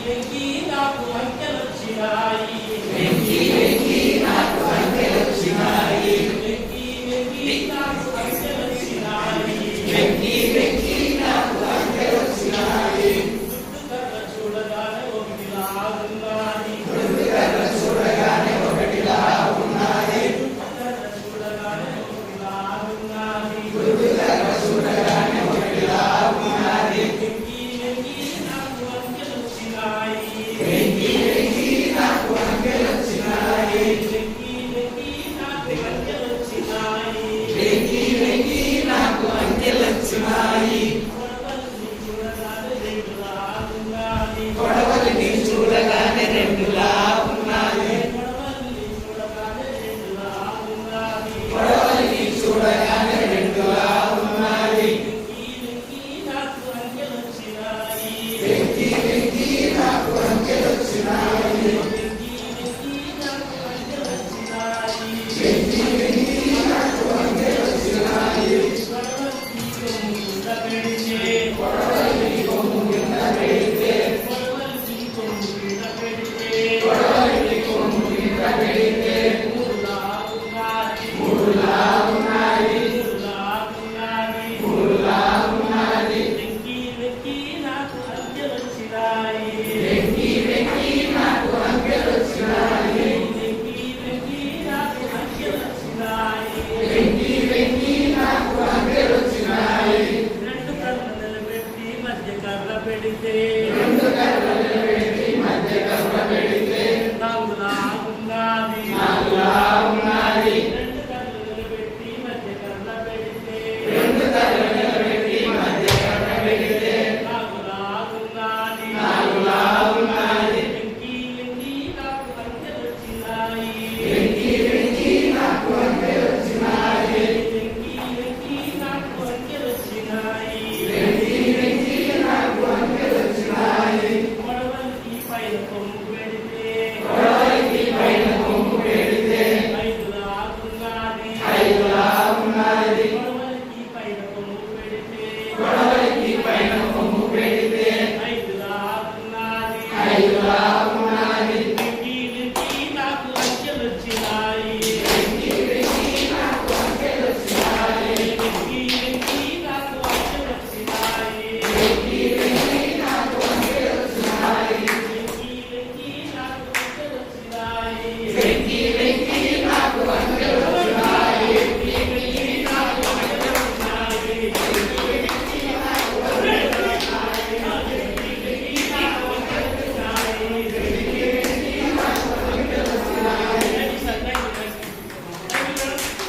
వెంకీ నాకు అంకెలొచ్చినాయి వెంకీ వెంకీ నాకు అంకెలొచ్చినాయి వెంకీ వెంకీ నాకు అంకెలొచ్చినాయి వెంకీ వెంకీ నాకు అంకెలొచ్చినాయి చుట్టుకర్ర చూడగానే ఒకటిలా ఉన్నది చుట్టుకర్ర చూడగానే ఒకటిలా ఉన్నది చుట్టుకర్ర చూడగానే ఒకటిలా ఉన్నది చుట్టుకర్ర చూడగానే ఒకటిలా ఉన్నది వెంకీ వెంకీ నాకు అంకెలొచ్చినాయి వెంకీ వెంకీ నాకు అంకెలొచ్చినాయి వెంకీ వెంకీ నాకు అంకెలొచ్చినాయి వెంకీ వెంకీ నాకు అంకెలొచ్చినాయి కొడవలిని చూడగానే రెండులా ఉన్నది కొడవలిని చూడగానే రెండులా ఉన్నది వెంకీ వెంకీ నాకు అంకెలొచ్చినాయి వెంకీ వెంకీ నాకు అంకెలొచ్చినాయి కొడవలిని కొమ్ము కింద పెడితే కొడవలిని కొమ్ము కింద పెడితే మూడులా ఉన్నది మూడులా ఉన్నది వెంకీ వెంకీ నాకు అంకెలొచ్చినాయి వెంకీ వెంకీ నాకు అంకెలొచ్చినాయి రెండు కన్నులు పెట్టి మధ్య కర్ర పెడితే